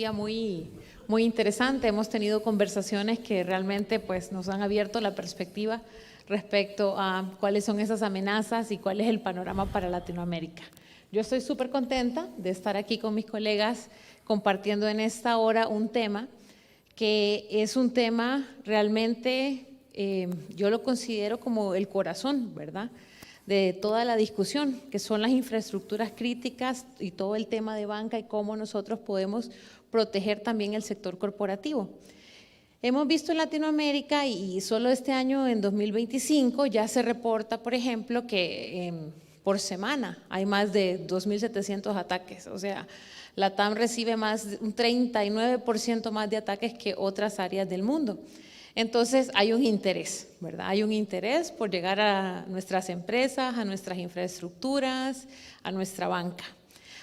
día muy interesante. Hemos tenido conversaciones que realmente pues, nos han abierto la perspectiva respecto a cuáles son esas amenazas y cuál es el panorama para Latinoamérica. Yo estoy súper contenta de estar aquí con mis colegas compartiendo en esta hora un tema que es un tema realmente, yo lo considero como el corazón, ¿verdad?, de toda la discusión, que son las infraestructuras críticas y todo el tema de banca y cómo nosotros podemos proteger también el sector corporativo. Hemos visto en Latinoamérica y solo este año, en 2025, ya se reporta, por ejemplo, que por semana hay más de 2.700 ataques. O sea, la TAM recibe un 39% más de ataques que otras áreas del mundo. Entonces hay un interés, ¿verdad? Hay un interés por llegar a nuestras empresas, a nuestras infraestructuras, a nuestra banca.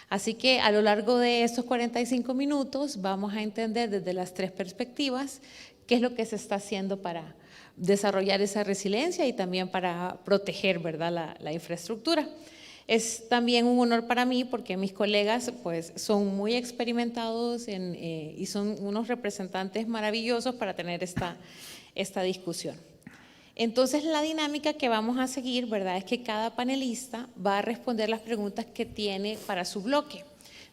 Así que a lo largo de estos 45 minutos vamos a entender desde las tres perspectivas qué es lo que se está haciendo para desarrollar esa resiliencia y también para proteger, ¿verdad?, la infraestructura. Es también un honor para mí porque mis colegas pues, son muy experimentados y son unos representantes maravillosos para tener esta discusión. Entonces, la dinámica que vamos a seguir, ¿verdad?, es que cada panelista va a responder las preguntas que tiene para su bloque.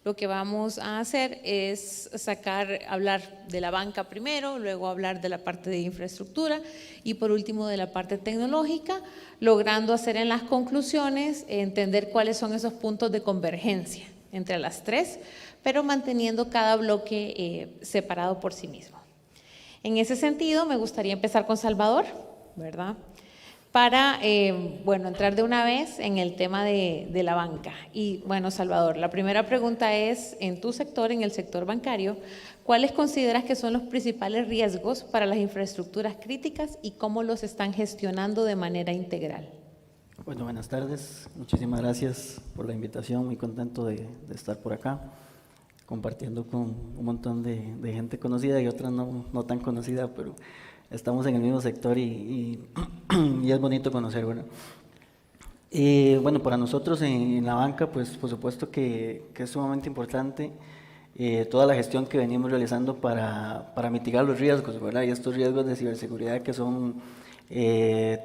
Lo que vamos a hacer es hablar de la banca primero, luego hablar de la parte de infraestructura y por último de la parte tecnológica, logrando hacer en las conclusiones entender cuáles son esos puntos de convergencia entre las tres, pero manteniendo cada bloque separado por sí mismo. En ese sentido, me gustaría empezar con Salvador, ¿verdad?, para, entrar de una vez en el tema de la banca. Y bueno, Salvador, la primera pregunta es, en tu sector, en el sector bancario, ¿cuáles consideras que son los principales riesgos para las infraestructuras críticas y cómo los están gestionando de manera integral? Bueno, buenas tardes, muchísimas gracias por la invitación, muy contento de estar por acá, compartiendo con un montón de gente conocida y otra no tan conocida, pero estamos en el mismo sector y es bonito conocer, ¿verdad? Bueno, para nosotros en la banca, pues por supuesto que es sumamente importante toda la gestión que venimos realizando para mitigar los riesgos, ¿verdad? Y estos riesgos de ciberseguridad que son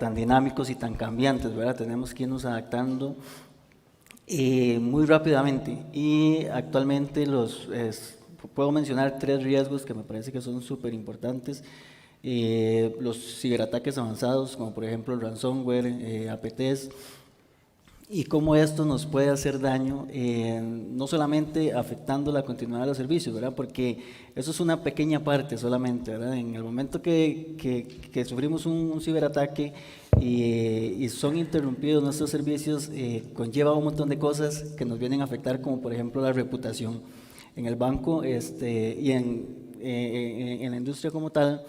tan dinámicos y tan cambiantes, ¿verdad? Tenemos que irnos adaptando muy rápidamente y actualmente puedo mencionar tres riesgos que me parece que son súper importantes. Los ciberataques avanzados, como por ejemplo el ransomware, APTs, y cómo esto nos puede hacer daño, no solamente afectando la continuidad de los servicios, ¿verdad?, porque eso es una pequeña parte solamente, ¿verdad? En el momento que sufrimos un ciberataque y son interrumpidos nuestros servicios, conlleva un montón de cosas que nos vienen a afectar, como por ejemplo la reputación en el banco y en la industria como tal.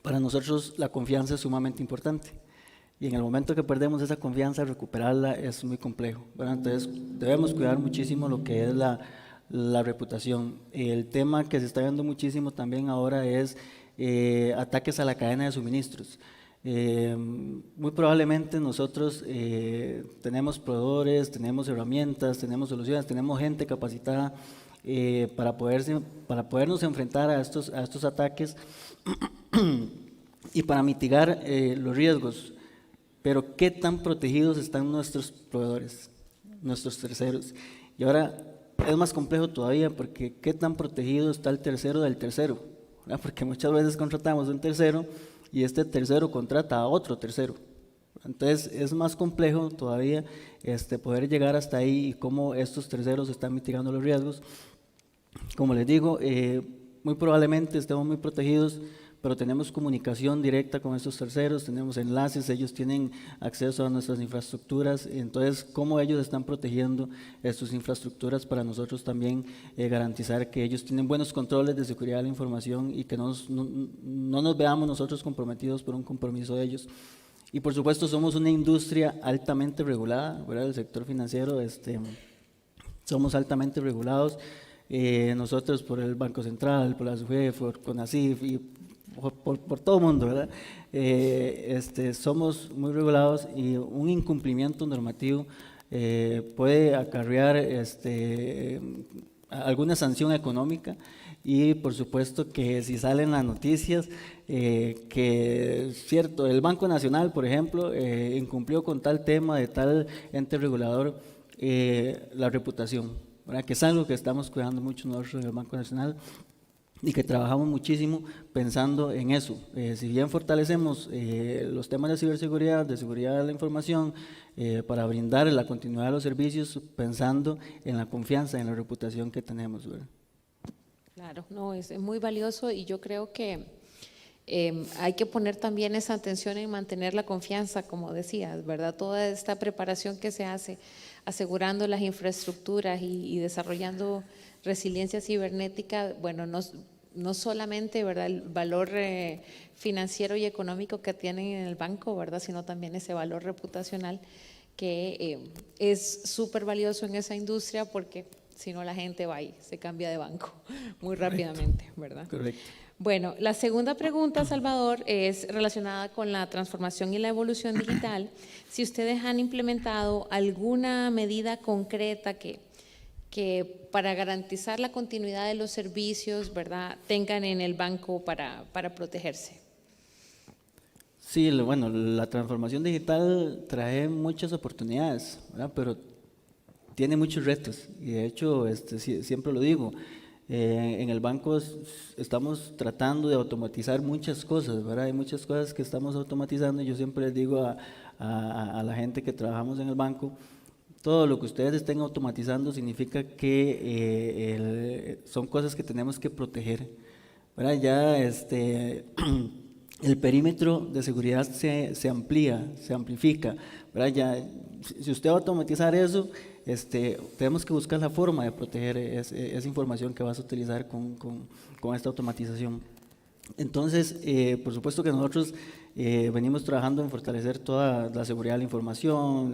Para nosotros la confianza es sumamente importante y en el momento que perdemos esa confianza, recuperarla es muy complejo, ¿verdad? Entonces debemos cuidar muchísimo lo que es la reputación. El tema que se está viendo muchísimo también ahora es ataques a la cadena de suministros. Muy probablemente nosotros tenemos proveedores, tenemos herramientas, tenemos soluciones, tenemos gente capacitada para podernos enfrentar a estos ataques y para mitigar los riesgos. Pero ¿qué tan protegidos están nuestros proveedores, nuestros terceros? Y ahora es más complejo todavía porque ¿qué tan protegido está el tercero del tercero? ¿Verdad? Porque muchas veces contratamos un tercero y este tercero contrata a otro tercero. Entonces es más complejo todavía poder llegar hasta ahí y cómo estos terceros están mitigando los riesgos. Como les digo, muy probablemente estemos muy protegidos, pero tenemos comunicación directa con estos terceros, tenemos enlaces, ellos tienen acceso a nuestras infraestructuras, entonces cómo ellos están protegiendo estas infraestructuras para nosotros también garantizar que ellos tienen buenos controles de seguridad de la información y que no nos veamos nosotros comprometidos por un compromiso de ellos. Y por supuesto somos una industria altamente regulada, ¿verdad? El sector financiero, somos altamente regulados, nosotros por el Banco Central, por la SUGEF, por CONACYT y por todo el mundo, ¿verdad? Somos muy regulados y un incumplimiento normativo puede acarrear alguna sanción económica y por supuesto que si salen las noticias que es cierto, el Banco Nacional, por ejemplo, incumplió con tal tema de tal ente regulador, la reputación, ¿verdad? Que es algo que estamos cuidando mucho nosotros en el Banco Nacional y que trabajamos muchísimo pensando en eso. Si bien fortalecemos los temas de ciberseguridad, de seguridad de la información, para brindar la continuidad de los servicios, pensando en la confianza, en la reputación que tenemos, ¿verdad? Claro, no, es muy valioso y yo creo que hay que poner también esa atención en mantener la confianza, como decías, ¿verdad? Toda esta preparación que se hace, asegurando las infraestructuras y desarrollando resiliencia cibernética, bueno, no solamente, ¿verdad?, el valor financiero y económico que tienen en el banco, ¿verdad?, sino también ese valor reputacional que es súper valioso en esa industria, porque si no la gente va y se cambia de banco muy rápidamente, ¿verdad? Correcto. Bueno, la segunda pregunta, Salvador, es relacionada con la transformación y la evolución digital. Si ustedes han implementado alguna medida concreta que para garantizar la continuidad de los servicios, ¿verdad?, tengan en el banco para protegerse. Sí, bueno, la transformación digital trae muchas oportunidades, ¿verdad? Pero tiene muchos retos y de hecho siempre lo digo, en el banco estamos tratando de automatizar muchas cosas, ¿verdad? Hay muchas cosas que estamos automatizando y yo siempre les digo a la gente que trabajamos en el banco, todo lo que ustedes estén automatizando significa que son cosas que tenemos que proteger, ¿verdad? Ya el perímetro de seguridad se amplía, se amplifica, ¿verdad? Ya, si usted va a automatizar eso, tenemos que buscar la forma de proteger esa información que vas a utilizar con esta automatización. Entonces, por supuesto que nosotros venimos trabajando en fortalecer toda la seguridad de la información,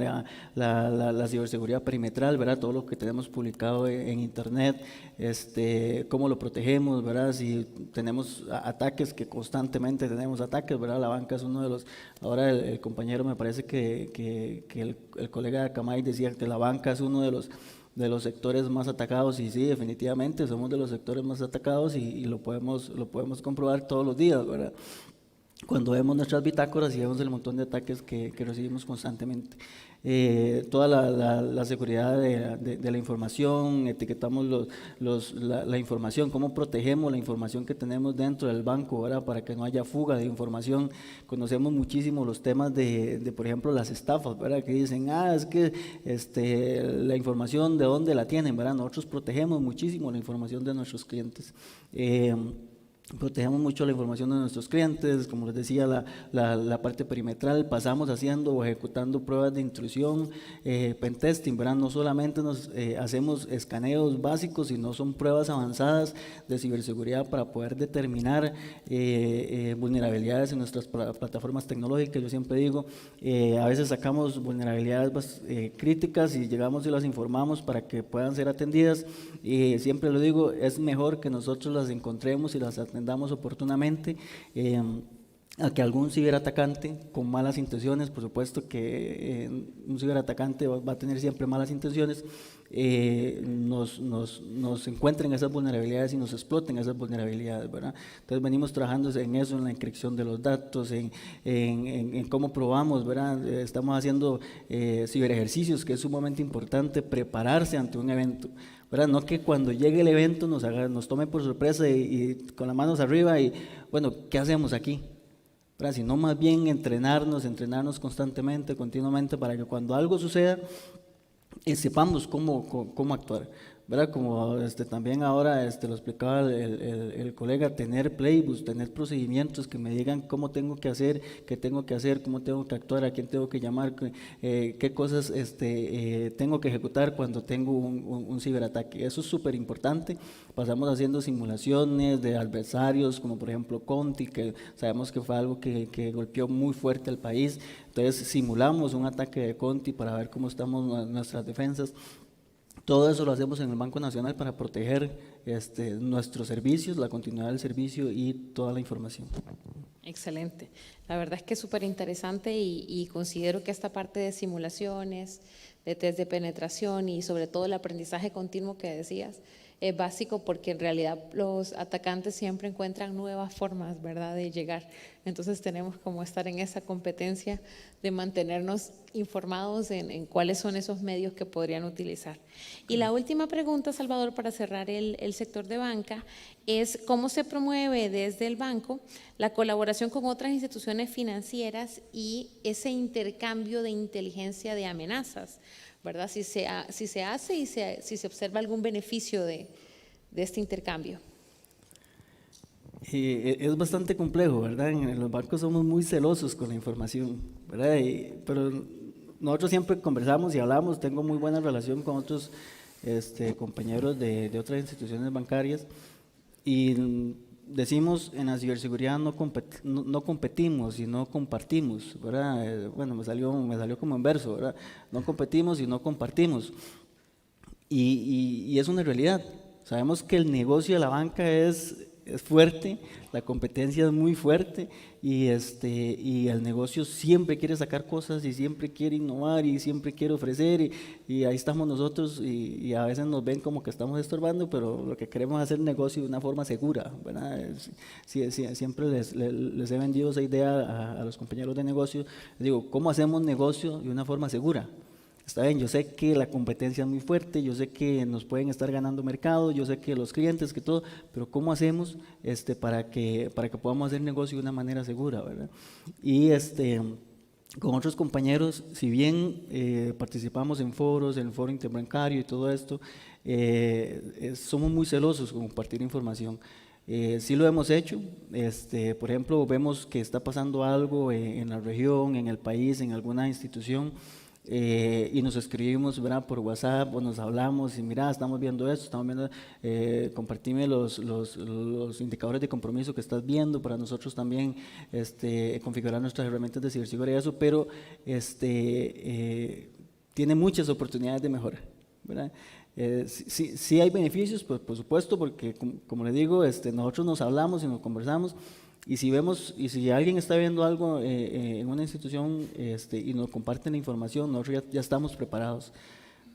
la ciberseguridad perimetral, ¿verdad? Todo lo que tenemos publicado en internet, cómo lo protegemos, ¿verdad? Si tenemos ataques, que constantemente tenemos ataques, ¿verdad? La banca es uno de los, ahora el compañero me parece que el colega Camay decía que la banca es uno de los sectores más atacados, y sí, definitivamente somos de los sectores más atacados y lo podemos comprobar todos los días, ¿verdad? Cuando vemos nuestras bitácoras y vemos el montón de ataques que recibimos constantemente. Toda la seguridad de la información, etiquetamos la información, cómo protegemos la información que tenemos dentro del banco, ¿verdad? Para que no haya fuga de información. Conocemos muchísimo los temas de por ejemplo, las estafas, ¿verdad? Que dicen, es que la información, ¿de dónde la tienen, ¿verdad? Nosotros protegemos muchísimo la información de nuestros clientes. Protegemos mucho la información de nuestros clientes, como les decía, la parte perimetral, pasamos haciendo o ejecutando pruebas de intrusión, pentesting, ¿verdad? No solamente hacemos escaneos básicos, sino son pruebas avanzadas de ciberseguridad para poder determinar vulnerabilidades en nuestras plataformas tecnológicas. Yo siempre digo, a veces sacamos vulnerabilidades críticas y llegamos y las informamos para que puedan ser atendidas, y siempre lo digo, es mejor que nosotros las encontremos y las atendamos oportunamente a que algún ciberatacante con malas intenciones, por supuesto que un ciberatacante va a tener siempre malas intenciones, nos encuentren esas vulnerabilidades y nos exploten esas vulnerabilidades, ¿verdad? Entonces venimos trabajando en eso, en la encripción de los datos, en cómo probamos, ¿verdad? Estamos haciendo ciberejercicios, que es sumamente importante prepararse ante un evento, ¿verdad? No que cuando llegue el evento nos tome por sorpresa y con las manos arriba y, bueno, ¿qué hacemos aquí? ¿Verdad? Sino más bien entrenarnos constantemente, continuamente, para que cuando algo suceda, sepamos cómo actuar, ¿verdad? Como también ahora lo explicaba el colega, tener playbooks, tener procedimientos que me digan cómo tengo que hacer, qué tengo que hacer, cómo tengo que actuar, a quién tengo que llamar, qué cosas tengo que ejecutar cuando tengo un ciberataque. Eso es súper importante. Pasamos haciendo simulaciones de adversarios, como por ejemplo Conti, que sabemos que fue algo que golpeó muy fuerte al país. Entonces simulamos un ataque de Conti para ver cómo estamos nuestras defensas. Todo eso lo hacemos en el Banco Nacional para proteger nuestros servicios, la continuidad del servicio y toda la información. Excelente. La verdad es que es súper interesante y considero que esta parte de simulaciones, de test de penetración y sobre todo el aprendizaje continuo que decías, es básico porque en realidad los atacantes siempre encuentran nuevas formas, ¿verdad?, de llegar. Entonces tenemos como estar en esa competencia de mantenernos informados en cuáles son esos medios que podrían utilizar. Y la última pregunta, Salvador, para cerrar el sector de banca, es cómo se promueve desde el banco la colaboración con otras instituciones financieras y ese intercambio de inteligencia de amenazas, ¿verdad? Si se hace y si se observa algún beneficio de este intercambio. Es bastante complejo, ¿verdad? En los bancos somos muy celosos con la información, ¿verdad? Pero nosotros siempre conversamos y hablamos, tengo muy buena relación con otros compañeros de otras instituciones bancarias y decimos en la ciberseguridad no competimos, sino compartimos, ¿verdad? Bueno, me salió como en verso, ¿verdad? No competimos y no compartimos. Y es una realidad. Sabemos que el negocio de la banca es fuerte, la competencia es muy fuerte y el negocio siempre quiere sacar cosas y siempre quiere innovar y siempre quiere ofrecer y ahí estamos nosotros y a veces nos ven como que estamos estorbando, pero lo que queremos es hacer negocio de una forma segura, ¿verdad? Siempre les he vendido esa idea a los compañeros de negocio, les digo, ¿cómo hacemos negocio de una forma segura? Está bien, yo sé que la competencia es muy fuerte, yo sé que nos pueden estar ganando mercado, yo sé que los clientes, que todo, pero ¿cómo hacemos para que podamos hacer negocio de una manera segura, ¿verdad? Y con otros compañeros, si bien participamos en foros, en el foro interbancario y todo esto, somos muy celosos con compartir información. Sí lo hemos hecho, por ejemplo, vemos que está pasando algo en la región, en el país, en alguna institución, y nos escribimos, ¿verdad?, por WhatsApp o nos hablamos y mira, estamos viendo esto, estamos viendo, compartime los indicadores de compromiso que estás viendo para nosotros también configurar nuestras herramientas de ciberseguridad y eso, pero tiene muchas oportunidades de mejora, ¿verdad? Sí hay beneficios, pues, por supuesto, porque como le digo, nosotros nos hablamos y nos conversamos. Y si alguien está viendo algo en una institución y nos comparten la información, nosotros ya estamos preparados,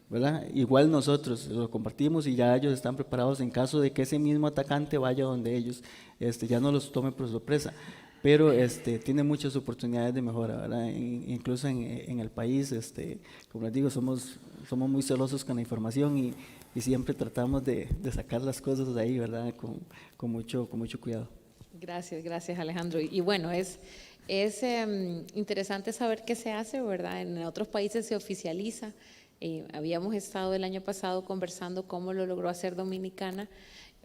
¿verdad? Igual nosotros lo compartimos y ya ellos están preparados en caso de que ese mismo atacante vaya donde ellos, ya no los tome por sorpresa. Pero tiene muchas oportunidades de mejora, ¿verdad? Incluso en el país, como les digo, somos muy celosos con la información y siempre tratamos de sacar las cosas de ahí, ¿verdad? Con mucho cuidado. Gracias Alejandro. Y bueno, es interesante saber qué se hace, ¿verdad? En otros países se oficializa. Habíamos estado el año pasado conversando cómo lo logró hacer Dominicana.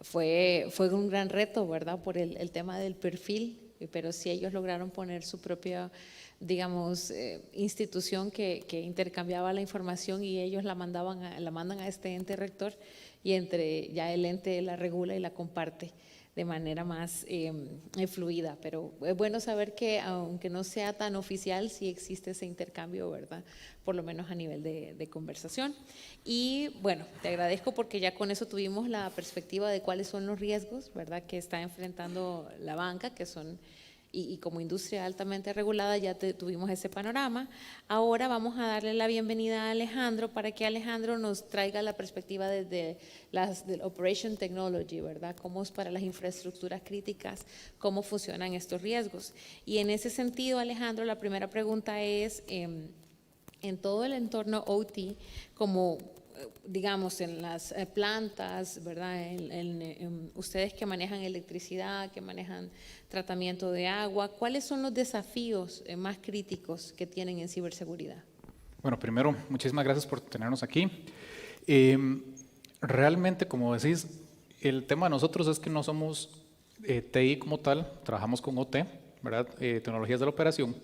Fue un gran reto, ¿verdad? Por el tema del perfil, pero sí ellos lograron poner su propia, digamos, institución que intercambiaba la información y ellos la mandan a este ente rector y ya el ente la regula y la comparte de manera más fluida, pero es bueno saber que aunque no sea tan oficial, sí existe ese intercambio, ¿verdad? Por lo menos a nivel de conversación. Y bueno, te agradezco porque ya con eso tuvimos la perspectiva de cuáles son los riesgos, ¿verdad?, que está enfrentando la banca, que son y como industria altamente regulada ya tuvimos ese panorama. Ahora vamos a darle la bienvenida a Alejandro para que Alejandro nos traiga la perspectiva desde del Operation Technology, ¿verdad? Cómo es para las infraestructuras críticas, cómo funcionan estos riesgos. Y en ese sentido, Alejandro, la primera pregunta es, en todo el entorno OT, como digamos en las plantas, ¿verdad? Ustedes que manejan electricidad, que manejan tratamiento de agua, ¿cuáles son los desafíos más críticos que tienen en ciberseguridad? Bueno, primero, muchísimas gracias por tenernos aquí. Realmente, como decís, el tema de nosotros es que no somos TI como tal, trabajamos con OT, ¿verdad? Tecnologías de la operación.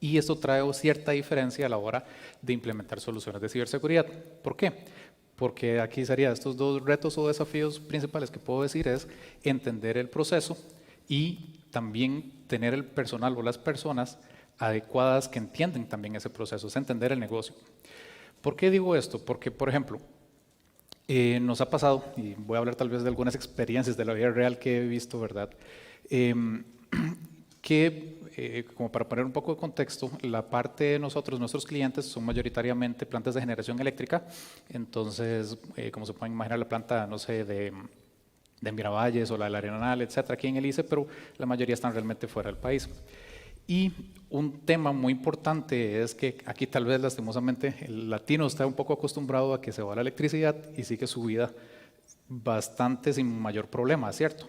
Y esto trae cierta diferencia a la hora de implementar soluciones de ciberseguridad. ¿Por qué? Porque aquí serían estos dos retos o desafíos principales que puedo decir es entender el proceso y también tener el personal o las personas adecuadas que entienden también ese proceso, es entender el negocio. ¿Por qué digo esto? Porque, por ejemplo, nos ha pasado, y voy a hablar tal vez de algunas experiencias de la vida real que he visto, ¿verdad? que, como para poner un poco de contexto, la parte de nosotros, nuestros clientes, son mayoritariamente plantas de generación eléctrica. Entonces, como se pueden imaginar, la planta, no sé, de Miravalles o la del Arenal, etcétera, aquí en el ICE, pero la mayoría están realmente fuera del país. Y un tema muy importante es que aquí tal vez lastimosamente el latino está un poco acostumbrado a que se va la electricidad y sigue su vida bastante sin mayor problema, ¿cierto?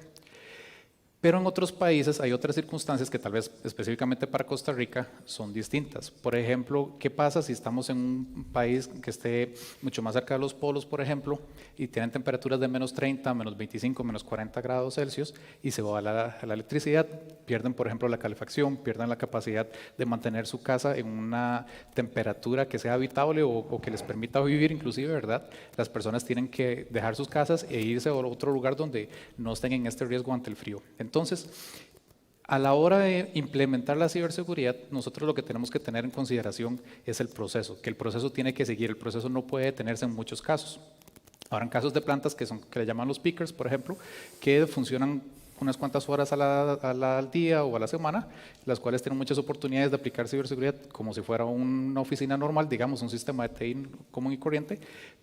Pero en otros países hay otras circunstancias que tal vez específicamente para Costa Rica son distintas. Por ejemplo, ¿qué pasa si estamos en un país que esté mucho más cerca de los polos, por ejemplo, y tienen temperaturas de menos 30, menos 25, menos 40 grados Celsius y se va la electricidad? Pierden, por ejemplo, la calefacción, pierden la capacidad de mantener su casa en una temperatura que sea habitable o que les permita vivir inclusive, ¿verdad? Las personas tienen que dejar sus casas e irse a otro lugar donde no estén en este riesgo ante el frío. Entonces, a la hora de implementar la ciberseguridad, nosotros lo que tenemos que tener en consideración es el proceso, que el proceso tiene que seguir, el proceso no puede detenerse en muchos casos. Ahora, en casos de plantas que le llaman los peakers, por ejemplo, que funcionan unas cuantas horas al día o a la semana, las cuales tienen muchas oportunidades de aplicar ciberseguridad como si fuera una oficina normal, digamos, un sistema de TI común y corriente,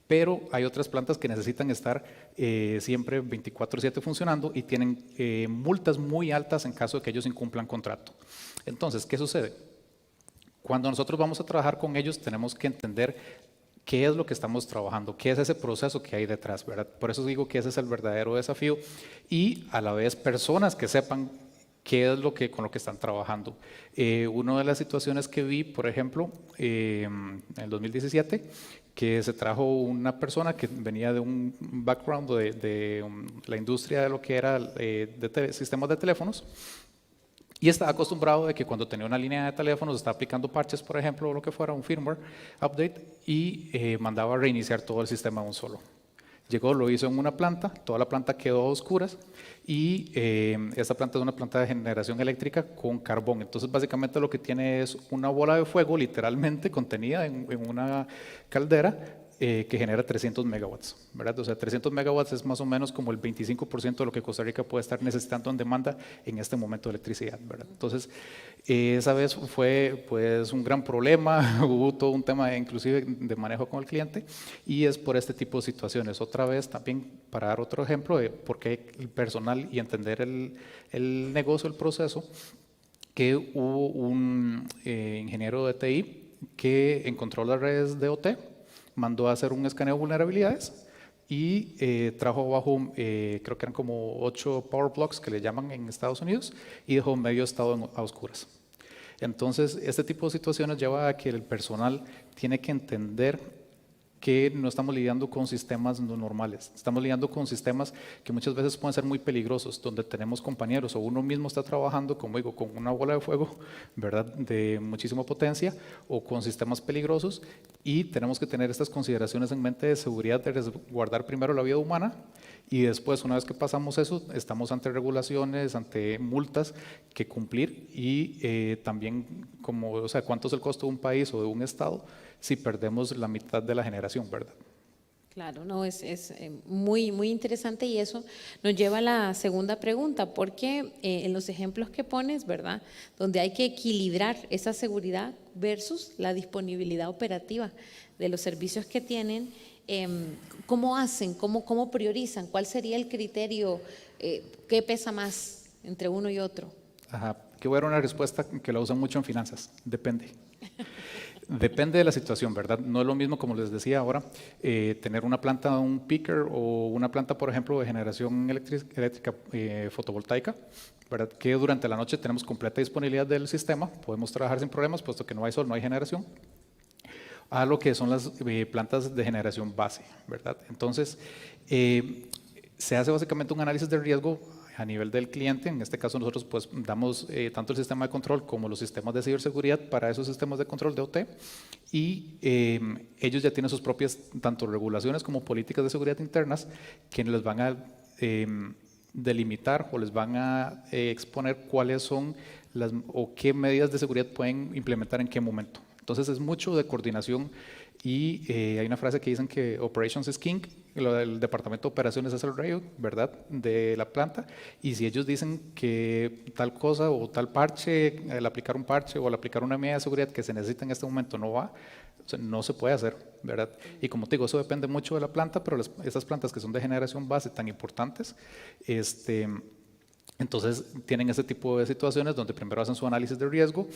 pero hay otras plantas que necesitan estar siempre 24/7 funcionando y tienen multas muy altas en caso de que ellos incumplan contrato. Entonces, ¿qué sucede? Cuando nosotros vamos a trabajar con ellos, tenemos que entender qué es lo que estamos trabajando, qué es ese proceso que hay detrás, ¿verdad? Por eso digo que ese es el verdadero desafío y a la vez personas que sepan qué es con lo que están trabajando. Una de las situaciones que vi, por ejemplo, en el 2017, que se trajo una persona que venía de un background de la industria de lo que era sistemas de teléfonos. Y estaba acostumbrado de que cuando tenía una línea de teléfonos estaba aplicando parches, por ejemplo, o lo que fuera, un firmware update, y mandaba a reiniciar todo el sistema de un solo. Llegó, lo hizo en una planta, toda la planta quedó a oscuras y esta planta es una planta de generación eléctrica con carbón. Entonces, básicamente lo que tiene es una bola de fuego literalmente contenida en una caldera que genera 300 megawatts, ¿verdad? O sea, 300 megawatts es más o menos como el 25% de lo que Costa Rica puede estar necesitando en demanda en este momento de electricidad, ¿verdad? Entonces, esa vez fue pues un gran problema, hubo todo un tema inclusive de manejo con el cliente y es por este tipo de situaciones. Otra vez también para dar otro ejemplo de por qué el personal y entender el negocio, el proceso, que hubo un ingeniero de TI que encontró las redes de OT, mandó a hacer un escaneo de vulnerabilidades y trajo abajo, creo que eran como 8 power blocks que le llaman en Estados Unidos y dejó medio estado a oscuras. Entonces, este tipo de situaciones lleva a que el personal tiene que entender que no estamos lidiando con sistemas no normales, estamos lidiando con sistemas que muchas veces pueden ser muy peligrosos, donde tenemos compañeros o uno mismo está trabajando, como digo, con una bola de fuego, ¿verdad?, de muchísima potencia o con sistemas peligrosos y tenemos que tener estas consideraciones en mente de seguridad, de resguardar primero la vida humana y después, una vez que pasamos eso, estamos ante regulaciones, ante multas que cumplir y también como, o sea, cuánto es el costo de un país o de un estado si perdemos la mitad de la generación, ¿verdad? Claro, no, es muy, muy interesante y eso nos lleva a la segunda pregunta, porque en los ejemplos que pones, ¿verdad?, donde hay que equilibrar esa seguridad versus la disponibilidad operativa de los servicios que tienen, ¿cómo hacen? ¿Cómo priorizan? ¿Cuál sería el criterio? ¿Qué pesa más entre uno y otro? Ajá, que voy a dar una respuesta que la usan mucho en finanzas, depende. Depende de la situación, ¿verdad? No es lo mismo, como les decía ahora, tener una planta, un peaker o una planta, por ejemplo, de generación eléctrica fotovoltaica, ¿verdad?, que durante la noche tenemos completa disponibilidad del sistema, podemos trabajar sin problemas, puesto que no hay sol, no hay generación, a lo que son las plantas de generación base, ¿verdad? Entonces, se hace básicamente un análisis de riesgo a nivel del cliente. En este caso nosotros pues damos tanto el sistema de control como los sistemas de ciberseguridad para esos sistemas de control de OT y ellos ya tienen sus propias tanto regulaciones como políticas de seguridad internas que les van a delimitar o les van a exponer cuáles son o qué medidas de seguridad pueden implementar en qué momento. Entonces es mucho de coordinación y hay una frase que dicen que operations is king, lo del departamento de operaciones es el rey, ¿verdad?, de la planta, y si ellos dicen que tal cosa o tal parche, al aplicar un parche o al aplicar una medida de seguridad que se necesita en este momento no va, o sea, no se puede hacer, ¿verdad? Y como te digo, eso depende mucho de la planta, pero esas plantas que son de generación base tan importantes, entonces tienen ese tipo de situaciones donde primero hacen su análisis de riesgo,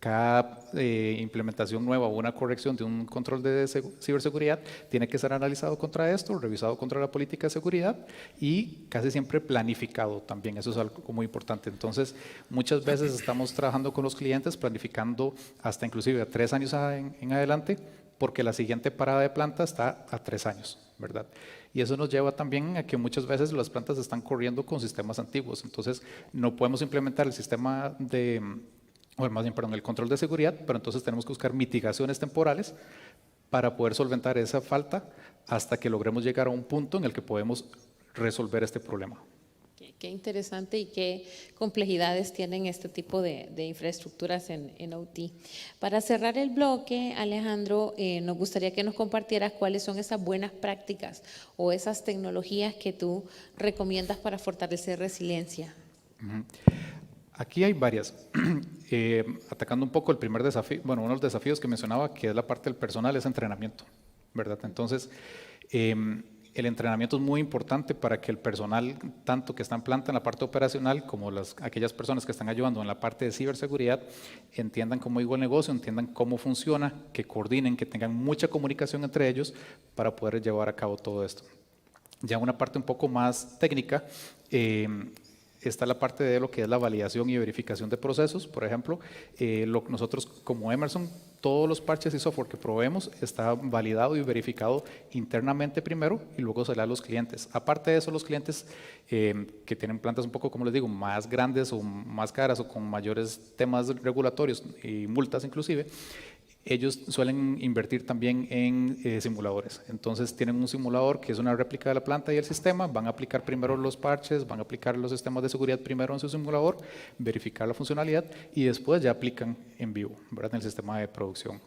cada implementación nueva o una corrección de un control de ciberseguridad tiene que ser analizado contra esto, revisado contra la política de seguridad y casi siempre planificado también, eso es algo muy importante. Entonces muchas veces estamos trabajando con los clientes planificando hasta inclusive a 3 años en adelante, porque la siguiente parada de planta está a 3 años, ¿verdad? Y eso nos lleva también a que muchas veces las plantas están corriendo con sistemas antiguos, entonces no podemos implementar el sistema o más bien, perdón, el control de seguridad, pero entonces tenemos que buscar mitigaciones temporales para poder solventar esa falta hasta que logremos llegar a un punto en el que podemos resolver este problema. Qué interesante y qué complejidades tienen este tipo de infraestructuras en OT. Para cerrar el bloque, Alejandro, nos gustaría que nos compartieras cuáles son esas buenas prácticas o esas tecnologías que tú recomiendas para fortalecer resiliencia. Aquí hay varias. Atacando un poco el primer desafío, bueno, uno de los desafíos que mencionaba, que es la parte del personal, es entrenamiento, ¿verdad? Entonces, el entrenamiento es muy importante para que el personal, tanto que está en planta en la parte operacional, como aquellas personas que están ayudando en la parte de ciberseguridad, entiendan cómo digo el negocio, entiendan cómo funciona, que coordinen, que tengan mucha comunicación entre ellos para poder llevar a cabo todo esto. Ya una parte un poco más técnica, está la parte de lo que es la validación y verificación de procesos. Por ejemplo, nosotros como Emerson, todos los parches y software que proveemos está validado y verificado internamente primero y luego se le da a los clientes. Aparte de eso, los clientes que tienen plantas un poco, como les digo, más grandes o más caras o con mayores temas regulatorios y multas inclusive, ellos suelen invertir también en simuladores. Entonces tienen un simulador que es una réplica de la planta y el sistema, van a aplicar primero los parches, van a aplicar los sistemas de seguridad primero en su simulador, verificar la funcionalidad y después ya aplican en vivo, ¿verdad?, en el sistema de producción.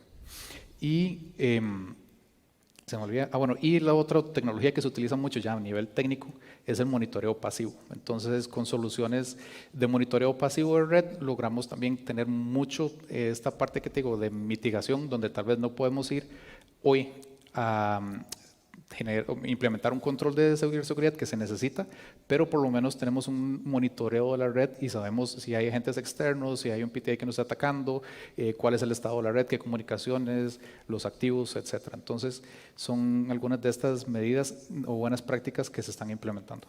Y se me olvida, bueno, y la otra tecnología que se utiliza mucho ya a nivel técnico es el monitoreo pasivo. Entonces, con soluciones de monitoreo pasivo de red, logramos también tener mucho esta parte que te digo de mitigación, donde tal vez no podemos ir hoy a implementar un control de seguridad que se necesita, pero por lo menos tenemos un monitoreo de la red y sabemos si hay agentes externos, si hay un PTI que nos está atacando, cuál es el estado de la red, qué comunicaciones, los activos, etcétera. Entonces, son algunas de estas medidas o buenas prácticas que se están implementando.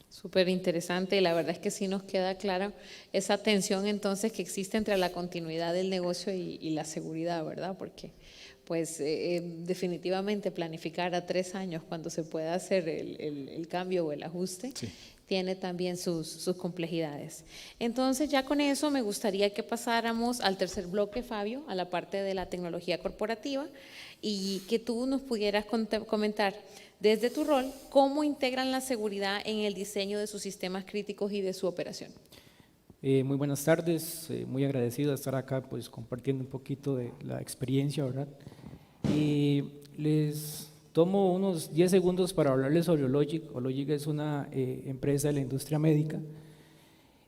Súper interesante y la verdad es que sí nos queda clara esa tensión entonces que existe entre la continuidad del negocio y la seguridad, ¿verdad? Porque pues definitivamente planificar a 3 años cuando se pueda hacer el cambio o el ajuste, sí, tiene también sus complejidades. Entonces ya con eso me gustaría que pasáramos al tercer bloque, Fabio, a la parte de la tecnología corporativa y que tú nos pudieras comentar desde tu rol cómo integran la seguridad en el diseño de sus sistemas críticos y de su operación. Muy buenas tardes, muy agradecido de estar acá pues compartiendo un poquito de la experiencia, ¿verdad? Y les tomo unos 10 segundos para hablarles sobre Ologic. Ologic es una empresa de la industria médica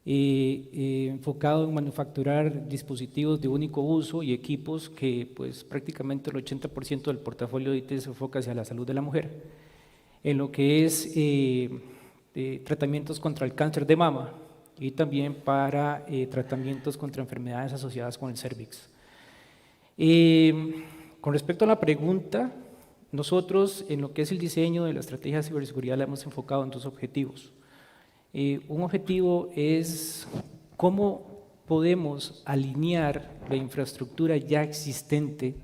enfocado en manufacturar dispositivos de único uso y equipos que pues prácticamente el 80% del portafolio de IT se enfoca hacia la salud de la mujer, en lo que es tratamientos contra el cáncer de mama y también para tratamientos contra enfermedades asociadas con el cervix. Con respecto a la pregunta, nosotros en lo que es el diseño de la estrategia de ciberseguridad la hemos enfocado en 2 objetivos. Un objetivo es cómo podemos alinear la infraestructura ya existente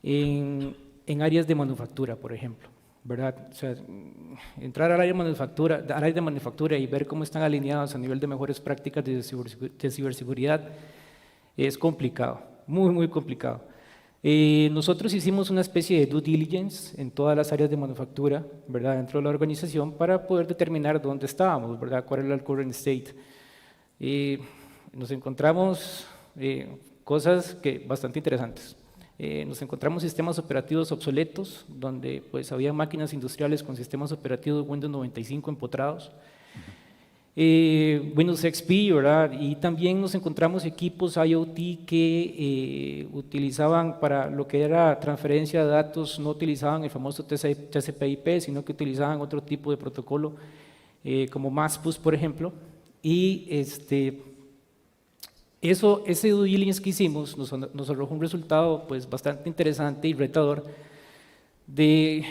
en áreas de manufactura, por ejemplo, ¿verdad? O sea, entrar al área de manufactura y ver cómo están alineados a nivel de mejores prácticas de ciberseguridad es complicado, muy, muy complicado. Nosotros hicimos una especie de due diligence en todas las áreas de manufactura, ¿verdad?, dentro de la organización para poder determinar dónde estábamos, ¿verdad?, cuál era el current state. Nos encontramos cosas que bastante interesantes. Nos encontramos sistemas operativos obsoletos, donde pues había máquinas industriales con sistemas operativos Windows 95 empotrados. Windows XP, ¿verdad? Y también nos encontramos equipos IoT que utilizaban para lo que era transferencia de datos, no utilizaban el famoso TCP/IP, sino que utilizaban otro tipo de protocolo, como MASPUS, por ejemplo. Y ese due diligence que hicimos nos arrojó un resultado pues, bastante interesante y retador de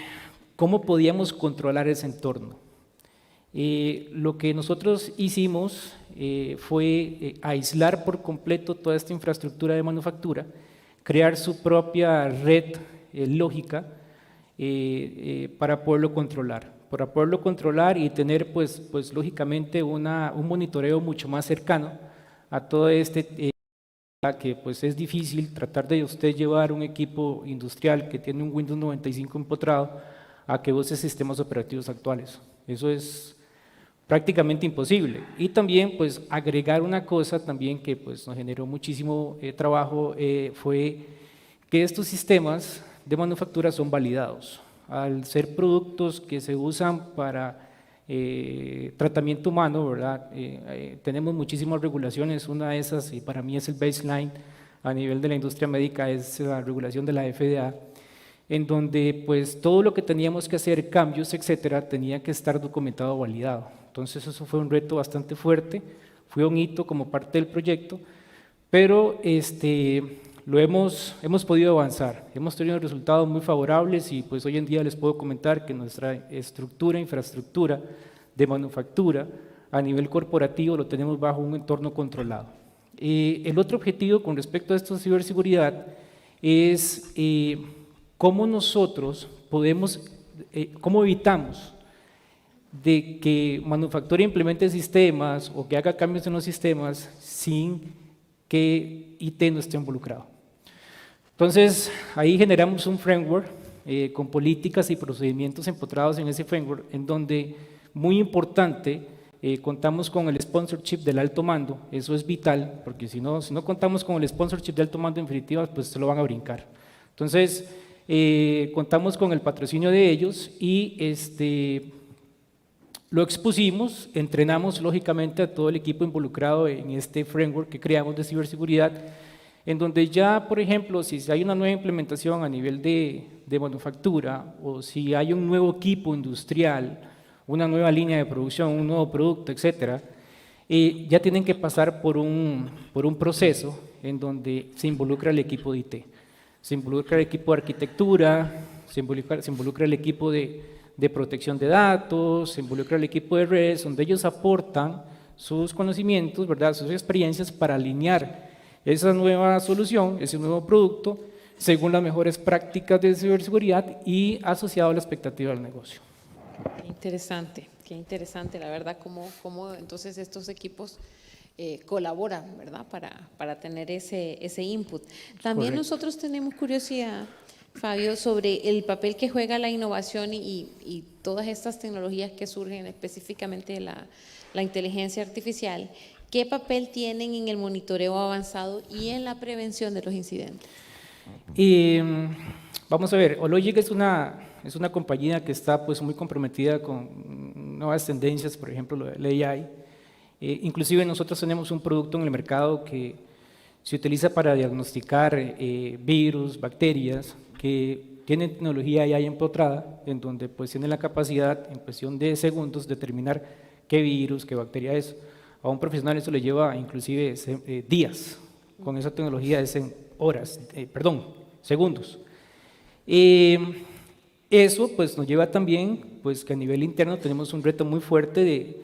cómo podíamos controlar ese entorno. Lo que nosotros hicimos fue aislar por completo toda esta infraestructura de manufactura, crear su propia red lógica para poderlo controlar y tener pues lógicamente un monitoreo mucho más cercano a todo que pues es difícil tratar de usted llevar un equipo industrial que tiene un Windows 95 empotrado a que use sistemas operativos actuales. Eso es prácticamente imposible. Y también pues agregar una cosa también que pues nos generó muchísimo trabajo fue que estos sistemas de manufactura son validados. Al ser productos que se usan para tratamiento humano, ¿verdad? Tenemos muchísimas regulaciones, una de esas, y para mí es el baseline a nivel de la industria médica, es la regulación de la FDA, en donde pues todo lo que teníamos que hacer, cambios, etcétera, tenía que estar documentado o validado. Entonces eso fue un reto bastante fuerte, fue un hito como parte del proyecto, pero hemos podido avanzar, hemos tenido resultados muy favorables y pues hoy en día les puedo comentar que nuestra infraestructura de manufactura a nivel corporativo lo tenemos bajo un entorno controlado. El otro objetivo con respecto a esto de ciberseguridad es cómo nosotros cómo evitamos de que manufactura implemente sistemas o que haga cambios en los sistemas sin que IT no esté involucrado. Entonces, ahí generamos un framework con políticas y procedimientos empotrados en ese framework, en donde, muy importante, contamos con el sponsorship del alto mando. Eso es vital, porque si no contamos con el sponsorship del alto mando, en definitiva, pues se lo van a brincar. Entonces, contamos con el patrocinio de ellos y lo expusimos, entrenamos lógicamente a todo el equipo involucrado en este framework que creamos de ciberseguridad, en donde ya, por ejemplo, si hay una nueva implementación a nivel de manufactura o si hay un nuevo equipo industrial, una nueva línea de producción, un nuevo producto, etcétera, ya tienen que pasar por un proceso en donde se involucra el equipo de IT, se involucra el equipo de arquitectura, se involucra el equipo de protección de datos, se involucra el equipo de redes, donde ellos aportan sus conocimientos, ¿verdad?, sus experiencias para alinear esa nueva solución, ese nuevo producto, según las mejores prácticas de ciberseguridad y asociado a la expectativa del negocio. Qué interesante, la verdad, cómo entonces estos equipos colaboran, ¿verdad?, para tener ese input. También Correcto. nosotros tenemos curiosidad, Fabio, sobre el papel que juega la innovación y todas estas tecnologías que surgen, específicamente la inteligencia artificial. ¿Qué papel tienen en el monitoreo avanzado y en la prevención de los incidentes? Vamos a ver, Ologic es una compañía que está pues muy comprometida con nuevas tendencias, por ejemplo, la AI. Inclusive nosotros tenemos un producto en el mercado que se utiliza para diagnosticar virus, bacterias, que tienen tecnología AI empotrada, en donde pues tiene la capacidad en cuestión de segundos determinar qué virus, qué bacteria es. A un profesional eso le lleva inclusive días, con esa tecnología es en segundos. Eso pues nos lleva también pues que a nivel interno tenemos un reto muy fuerte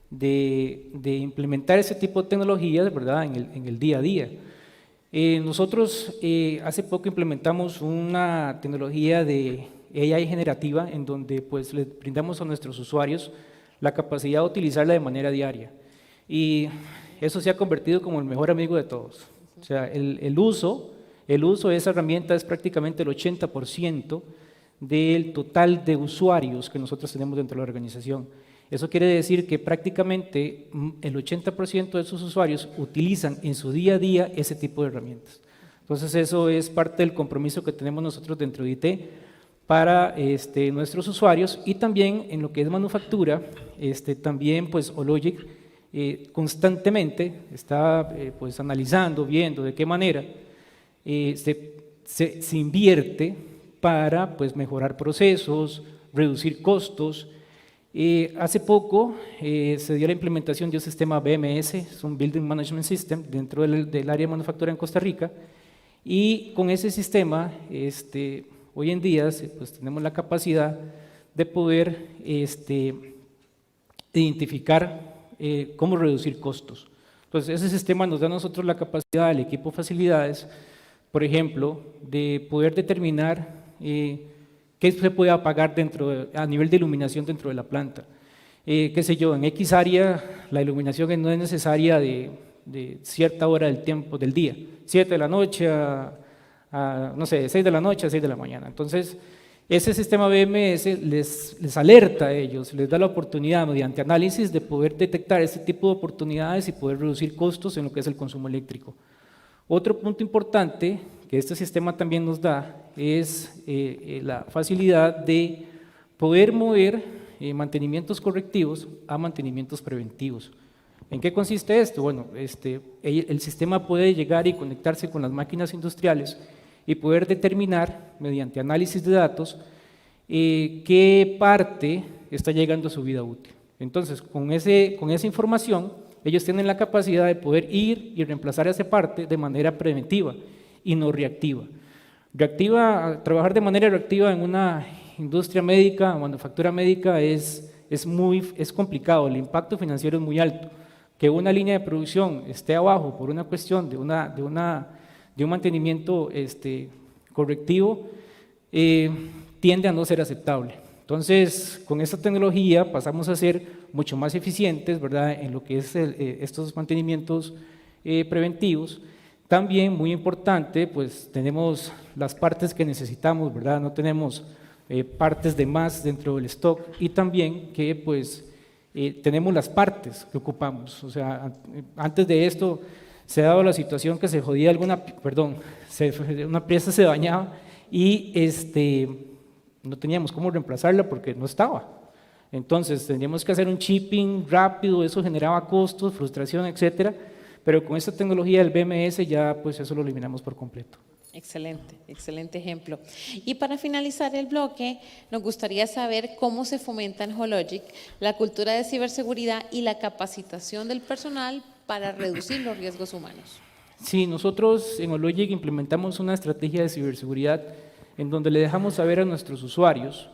de implementar ese tipo de tecnologías, ¿verdad?, en el día a día. Nosotros hace poco implementamos una tecnología de AI generativa en donde pues le brindamos a nuestros usuarios la capacidad de utilizarla de manera diaria. Y eso se ha convertido como el mejor amigo de todos. O sea, el uso de esa herramienta es prácticamente el 80% del total de usuarios que nosotros tenemos dentro de la organización. Eso quiere decir que prácticamente el 80% de sus usuarios utilizan en su día a día ese tipo de herramientas. Entonces eso es parte del compromiso que tenemos nosotros dentro de IT para nuestros usuarios, y también en lo que es manufactura, también pues Ologic constantemente está pues analizando, viendo de qué manera se invierte para pues mejorar procesos, reducir costos. Hace poco se dio la implementación de un sistema BMS, es un Building Management System, dentro del área de manufactura en Costa Rica, y con ese sistema hoy en día pues tenemos la capacidad de poder identificar cómo reducir costos. Entonces ese sistema nos da a nosotros la capacidad, al equipo de facilidades, por ejemplo, de poder determinar qué se puede apagar a nivel de iluminación dentro de la planta. Qué sé yo, en X área la iluminación no es necesaria de cierta hora del tiempo del día, 7 de la noche no sé, 6 de la noche a 6 de la mañana. Entonces, ese sistema BMS les alerta a ellos, les da la oportunidad mediante análisis de poder detectar este tipo de oportunidades y poder reducir costos en lo que es el consumo eléctrico. Otro punto importante que este sistema también nos da es la facilidad de poder mover mantenimientos correctivos a mantenimientos preventivos. ¿En qué consiste esto? Bueno, el sistema puede llegar y conectarse con las máquinas industriales y poder determinar, mediante análisis de datos, qué parte está llegando a su vida útil. Entonces, con esa información, ellos tienen la capacidad de poder ir y reemplazar esa parte de manera preventiva y no reactiva. Trabajar de manera reactiva en una industria médica, manufactura médica, es complicado, el impacto financiero es muy alto. Que una línea de producción esté abajo por una cuestión de un mantenimiento correctivo, tiende a no ser aceptable. Entonces, con esta tecnología pasamos a ser mucho más eficientes, ¿verdad?, en lo que es estos mantenimientos preventivos. También, muy importante, pues tenemos las partes que necesitamos, ¿verdad? No tenemos partes de más dentro del stock, y también que pues tenemos las partes que ocupamos. O sea, antes de esto se ha dado la situación que se jodía una pieza se dañaba y no teníamos cómo reemplazarla porque no estaba. Entonces teníamos que hacer un shipping rápido, eso generaba costos, frustración, etcétera. Pero con esta tecnología del BMS ya pues eso lo eliminamos por completo. Excelente, excelente ejemplo. Y para finalizar el bloque, nos gustaría saber cómo se fomenta en Hologic la cultura de ciberseguridad y la capacitación del personal para reducir los riesgos humanos. Sí, nosotros en Hologic implementamos una estrategia de ciberseguridad en donde le dejamos saber a nuestros usuarios,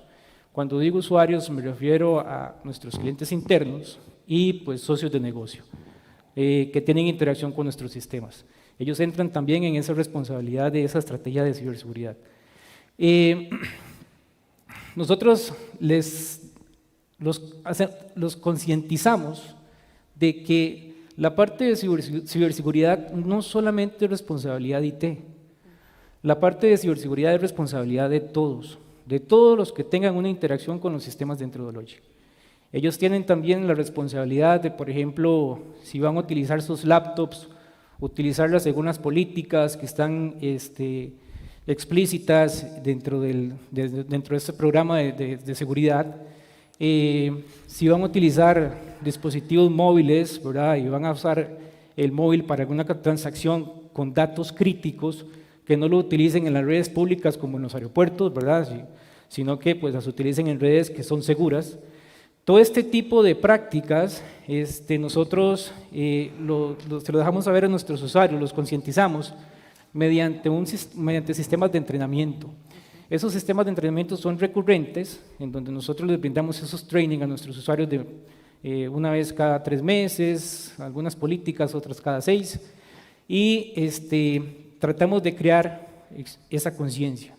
cuando digo usuarios me refiero a nuestros clientes internos y pues socios de negocio, que tienen interacción con nuestros sistemas. Ellos entran también en esa responsabilidad de esa estrategia de ciberseguridad. Nosotros los concientizamos de que la parte de ciberseguridad no solamente es responsabilidad de IT, la parte de ciberseguridad es responsabilidad de todos los que tengan una interacción con los sistemas dentro de Ologic. Ellos tienen también la responsabilidad de, por ejemplo, si van a utilizar sus laptops, utilizarlas según las políticas que están explícitas dentro de este programa de seguridad. Si van a utilizar dispositivos móviles, ¿verdad?, y van a usar el móvil para alguna transacción con datos críticos, que no lo utilicen en las redes públicas como en los aeropuertos, ¿verdad?, sino que pues las utilicen en redes que son seguras. Todo este tipo de prácticas nosotros se lo dejamos saber a nuestros usuarios, los concientizamos mediante sistemas de entrenamiento. Esos sistemas de entrenamiento son recurrentes, en donde nosotros les brindamos esos training a nuestros usuarios una vez cada 3 meses, algunas políticas, otras cada 6, y tratamos de crear esa conciencia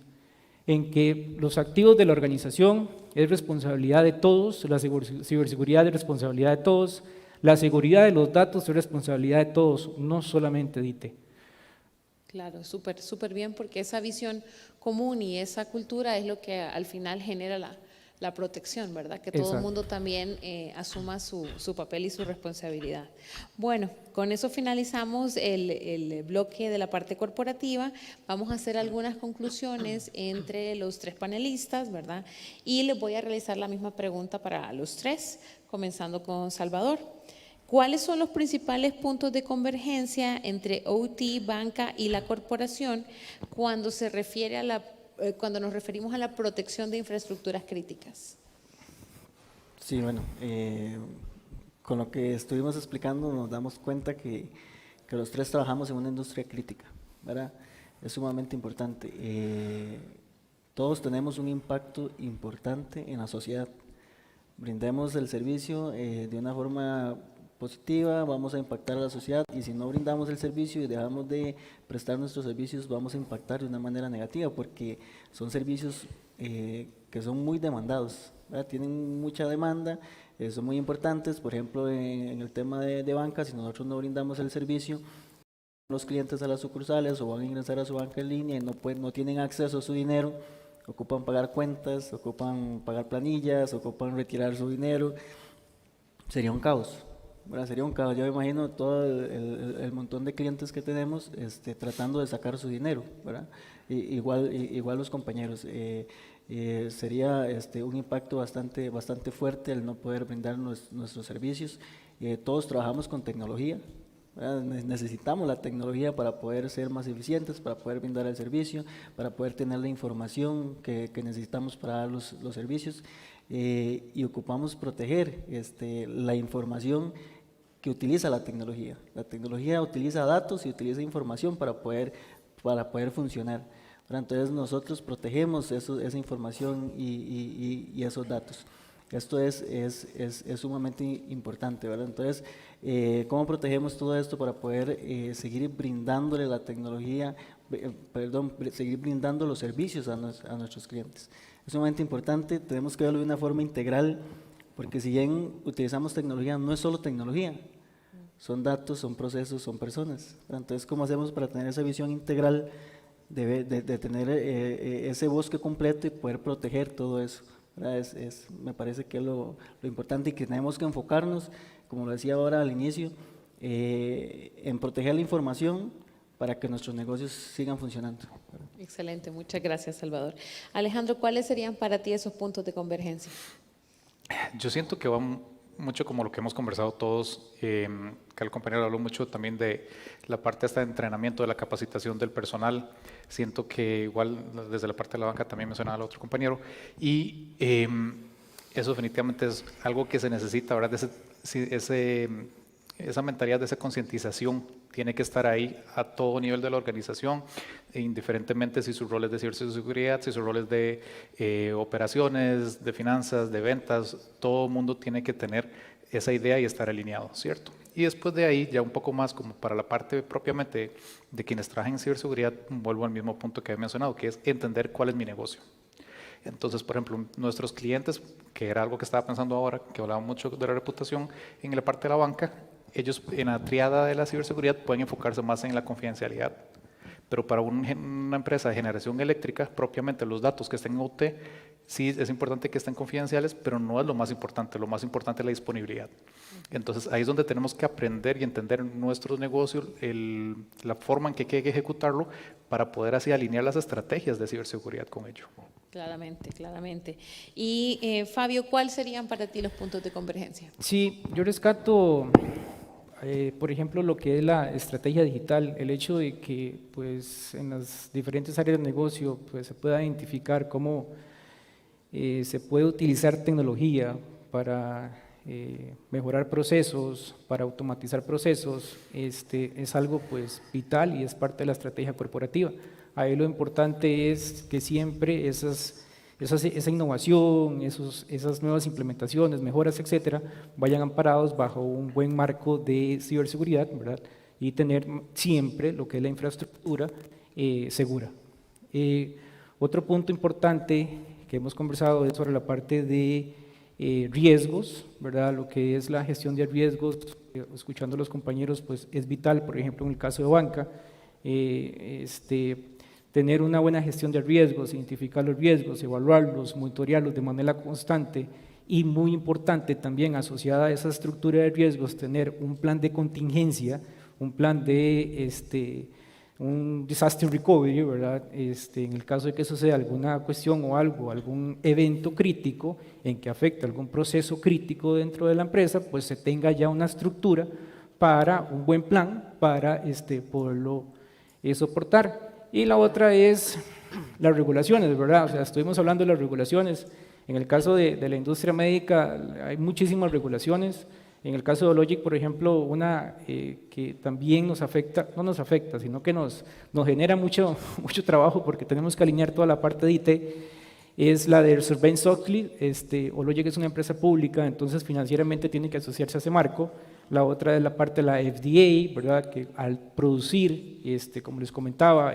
en que los activos de la organización es responsabilidad de todos, la ciberseguridad es responsabilidad de todos, la seguridad de los datos es responsabilidad de todos, no solamente de IT. Claro, súper bien, porque esa visión común y esa cultura es lo que al final genera la protección, ¿verdad? Que todo el Exacto. mundo también asuma su papel y su responsabilidad. Bueno, con eso finalizamos el bloque de la parte corporativa. Vamos a hacer algunas conclusiones entre los tres panelistas, ¿verdad? Y les voy a realizar la misma pregunta para los tres, comenzando con Salvador. ¿Cuáles son los principales puntos de convergencia entre OT, banca y la corporación cuando se refiere a cuando nos referimos a la protección de infraestructuras críticas? Sí, bueno, con lo que estuvimos explicando nos damos cuenta que los tres trabajamos en una industria crítica, ¿verdad? Es sumamente importante. Todos tenemos un impacto importante en la sociedad. Brindemos el servicio de una forma positiva, vamos a impactar a la sociedad, y si no brindamos el servicio y dejamos de prestar nuestros servicios, vamos a impactar de una manera negativa, porque son servicios que son muy demandados, ¿verdad? Tienen mucha demanda, son muy importantes. Por ejemplo, en el tema de banca, si nosotros no brindamos el servicio, los clientes a las sucursales o van a ingresar a su banca en línea y no tienen acceso a su dinero, ocupan pagar cuentas, ocupan pagar planillas, ocupan retirar su dinero, sería un caos. ¿Verdad? Sería un caos. Yo me imagino todo el montón de clientes que tenemos tratando de sacar su dinero, ¿verdad? Igual los compañeros. Sería un impacto bastante fuerte el no poder brindar nuestros servicios. Todos trabajamos con tecnología, ¿verdad? Necesitamos la tecnología para poder ser más eficientes, para poder brindar el servicio, para poder tener la información que necesitamos para dar los servicios, y ocupamos proteger la información que utiliza la tecnología. La tecnología utiliza datos y utiliza información para poder funcionar. Entonces nosotros protegemos esa información y esos datos. Esto es sumamente importante, ¿verdad? Entonces, ¿cómo protegemos todo esto para poder seguir brindándole la tecnología, seguir brindando los servicios a nuestros clientes? Es sumamente importante, tenemos que verlo de una forma integral, porque si bien utilizamos tecnología, no es solo tecnología, son datos, son procesos, son personas. Entonces, ¿cómo hacemos para tener esa visión integral de tener ese bosque completo y poder proteger todo eso? Me parece que es lo importante, y que tenemos que enfocarnos, como lo decía ahora al inicio, en proteger la información para que nuestros negocios sigan funcionando. Excelente, muchas gracias, Salvador. Alejandro, ¿cuáles serían para ti esos puntos de convergencia? Yo siento que va mucho como lo que hemos conversado todos, que el compañero habló mucho también de la parte de entrenamiento, de la capacitación del personal. Siento que igual desde la parte de la banca también mencionaba el otro compañero, y eso definitivamente es algo que se necesita, ¿verdad? Esa mentalidad de esa concientización tiene que estar ahí a todo nivel de la organización, indiferentemente si sus roles de ciberseguridad, si sus roles de operaciones, de finanzas, de ventas, todo el mundo tiene que tener esa idea y estar alineado, ¿cierto? Y después de ahí, ya un poco más como para la parte propiamente de quienes trabajan en ciberseguridad, vuelvo al mismo punto que he mencionado, que es entender cuál es mi negocio. Entonces, por ejemplo, nuestros clientes, que era algo que estaba pensando ahora, que hablaba mucho de la reputación, en la parte de la banca, ellos en la triada de la ciberseguridad pueden enfocarse más en la confidencialidad. Pero para una empresa de generación eléctrica, propiamente los datos que estén en OT, sí es importante que estén confidenciales, pero no es lo más importante es la disponibilidad. Entonces ahí es donde tenemos que aprender y entender nuestros negocios, la forma en que hay que ejecutarlo, para poder así alinear las estrategias de ciberseguridad con ello. Claramente, claramente. Y Fabio, ¿cuáles serían para ti los puntos de convergencia? Sí, yo rescato, por ejemplo, lo que es la estrategia digital, el hecho de que pues, en las diferentes áreas de negocio pues, se pueda identificar cómo se puede utilizar tecnología para mejorar procesos, para automatizar procesos, es algo pues, vital y es parte de la estrategia corporativa. Ahí lo importante es que siempre esa innovación, esas nuevas implementaciones, mejoras, etcétera, vayan amparados bajo un buen marco de ciberseguridad, ¿verdad? Y tener siempre lo que es la infraestructura segura. Otro punto importante que hemos conversado es sobre la parte de riesgos, ¿verdad? Lo que es la gestión de riesgos, escuchando a los compañeros, pues es vital, por ejemplo, en el caso de banca, tener una buena gestión de riesgos, identificar los riesgos, evaluarlos, monitorearlos de manera constante y muy importante también asociada a esa estructura de riesgos, tener un plan de contingencia, un plan de un disaster recovery, ¿verdad? En el caso de que suceda alguna cuestión o algo, algún evento crítico en que afecte algún proceso crítico dentro de la empresa, pues se tenga ya una estructura para un buen plan para poderlo soportar. Y la otra es las regulaciones, ¿verdad? O sea, estuvimos hablando de las regulaciones. En el caso de la industria médica hay muchísimas regulaciones. En el caso de Ologic, por ejemplo, una que también nos afecta, no nos afecta, sino que nos genera mucho trabajo porque tenemos que alinear toda la parte de IT, es la de Sarbanes-Oxley. Ologic es una empresa pública, entonces financieramente tiene que asociarse a ese marco. La otra es la parte de la FDA, ¿verdad? Que al producir, como les comentaba,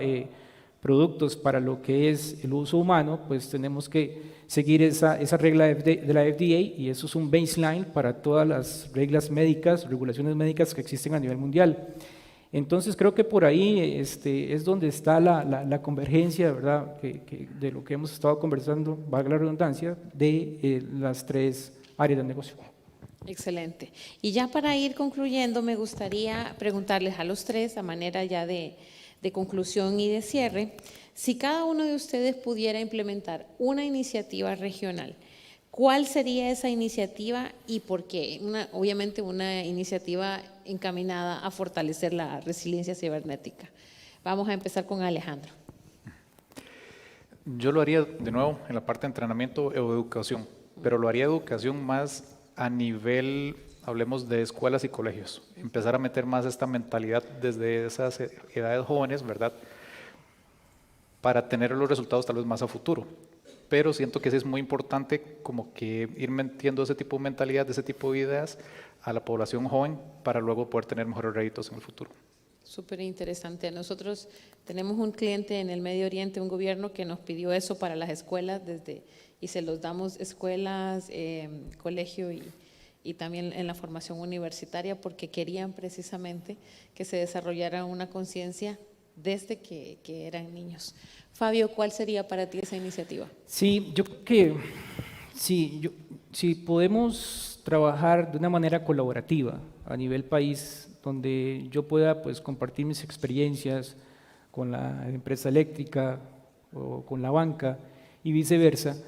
productos para lo que es el uso humano, pues tenemos que seguir esa regla de la FDA y eso es un baseline para todas las reglas médicas, regulaciones médicas que existen a nivel mundial. Entonces creo que por ahí es donde está la convergencia, ¿verdad? De lo que hemos estado conversando, valga la redundancia, de las tres áreas de negocio. Excelente. Y ya para ir concluyendo, me gustaría preguntarles a los tres, a manera ya de conclusión y de cierre, si cada uno de ustedes pudiera implementar una iniciativa regional, ¿cuál sería esa iniciativa y por qué? Obviamente una iniciativa encaminada a fortalecer la resiliencia cibernética. Vamos a empezar con Alejandro. Yo lo haría de nuevo en la parte de entrenamiento o educación, pero lo haría educación más a nivel, hablemos de escuelas y colegios, empezar a meter más esta mentalidad desde esas edades jóvenes, ¿verdad? Para tener los resultados tal vez más a futuro. Pero siento que sí es muy importante como que ir metiendo ese tipo de mentalidad, de ese tipo de ideas a la población joven para luego poder tener mejores réditos en el futuro. Súper interesante. Nosotros tenemos un cliente en el Medio Oriente, un gobierno que nos pidió eso para las escuelas y se los damos escuelas, colegio y también en la formación universitaria porque querían precisamente que se desarrollara una conciencia desde que eran niños. Fabio, ¿cuál sería para ti esa iniciativa? Sí, yo creo que si podemos trabajar de una manera colaborativa a nivel país, donde yo pueda pues compartir mis experiencias con la empresa eléctrica o con la banca y viceversa,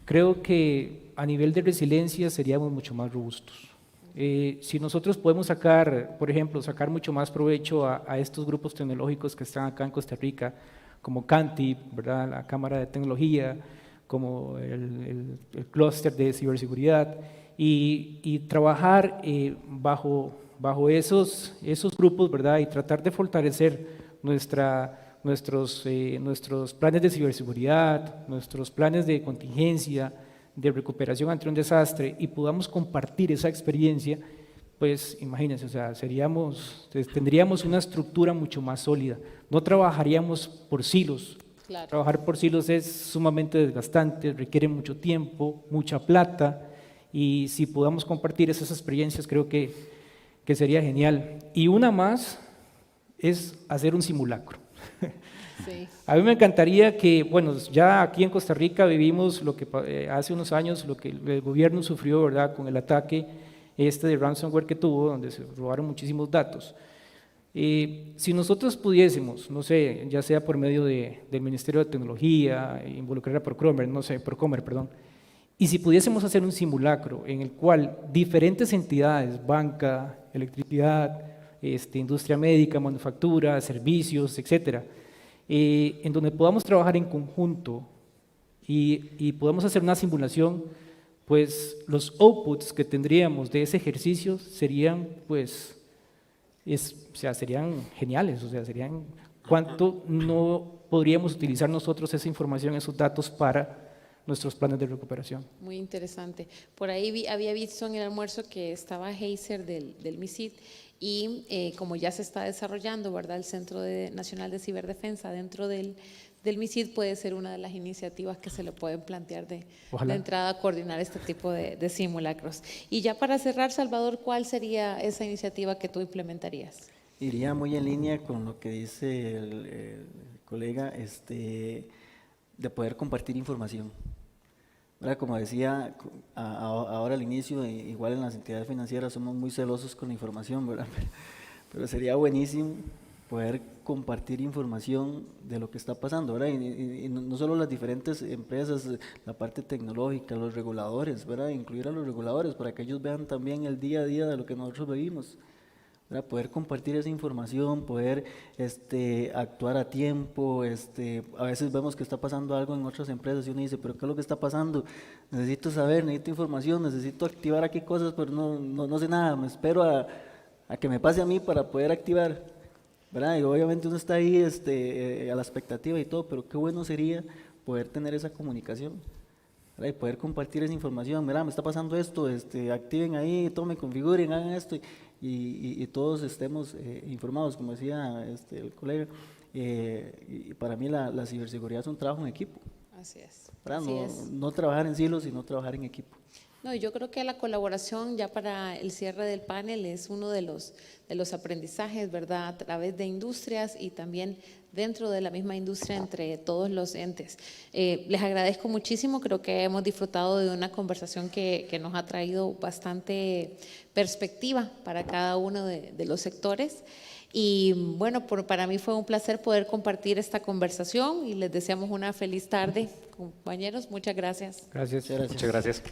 creo que a nivel de resiliencia seríamos mucho más robustos. Si nosotros podemos sacar, por ejemplo, sacar mucho más provecho a estos grupos tecnológicos que están acá en Costa Rica, como CANTIP, ¿verdad? La Cámara de Tecnología, como el clúster de ciberseguridad, y trabajar bajo esos grupos, ¿verdad? Y tratar de fortalecer nuestros planes de ciberseguridad, nuestros planes de contingencia, de recuperación ante un desastre y podamos compartir esa experiencia, pues imagínense, o sea, tendríamos una estructura mucho más sólida. No trabajaríamos por silos. Claro. Trabajar por silos es sumamente desgastante, requiere mucho tiempo, mucha plata y si podamos compartir esas experiencias creo que sería genial. Y una más es hacer un simulacro. Sí. A mí me encantaría que, bueno, ya aquí en Costa Rica vivimos lo que hace unos años, lo que el gobierno sufrió, ¿verdad?, con el ataque de ransomware que tuvo, donde se robaron muchísimos datos. Si nosotros pudiésemos, no sé, ya sea por medio del Ministerio de Tecnología, involucrar a Procomer, perdón, y si pudiésemos hacer un simulacro en el cual diferentes entidades, banca, electricidad, industria médica, manufactura, servicios, etcétera, en donde podamos trabajar en conjunto y podamos hacer una simulación, pues los outputs que tendríamos de ese ejercicio serían, pues, serían geniales, o sea, serían cuánto no podríamos utilizar nosotros esa información, esos datos para nuestros planes de recuperación. Muy interesante. Por ahí había visto en el almuerzo que estaba Heiser del MISID y como ya se está desarrollando, ¿verdad?, el Centro Nacional de Ciberdefensa dentro del MISID puede ser una de las iniciativas que se le pueden plantear de entrada a coordinar este tipo de simulacros. Y ya para cerrar, Salvador, ¿cuál sería esa iniciativa que tú implementarías? Iría muy en línea con lo que dice el colega, de poder compartir información. ¿Verdad? Como decía ahora al inicio, igual en las entidades financieras somos muy celosos con la información, ¿verdad? Pero sería buenísimo poder compartir información de lo que está pasando, ¿verdad? Y no solo las diferentes empresas, la parte tecnológica, los reguladores, ¿verdad? Incluir a los reguladores para que ellos vean también el día a día de lo que nosotros vivimos, ¿verdad? Poder compartir esa información, poder actuar a tiempo. A veces vemos que está pasando algo en otras empresas y uno dice, pero ¿qué es lo que está pasando? Necesito saber, necesito información, necesito activar aquí cosas, pero no sé nada, me espero a que me pase a mí para poder activar, ¿verdad? Y obviamente uno está ahí a la expectativa y todo, pero qué bueno sería poder tener esa comunicación, ¿verdad? Y poder compartir esa información. Mira, me está pasando esto, activen ahí, tomen, configuren, hagan esto, y todos estemos informados, como decía el colega. Y para mí la ciberseguridad es un trabajo en equipo, Así es. ¿verdad? Así es. No trabajar en silos, sino trabajar en equipo. No, yo creo que la colaboración, ya para el cierre del panel, es uno de los aprendizajes, ¿verdad? A través de industrias y también dentro de la misma industria entre todos los entes. Les agradezco muchísimo, creo que hemos disfrutado de una conversación que nos ha traído bastante perspectiva para cada uno de los sectores. Y bueno, para mí fue un placer poder compartir esta conversación y les deseamos una feliz tarde, compañeros. Muchas gracias. Gracias. Muchas gracias. Muchas gracias.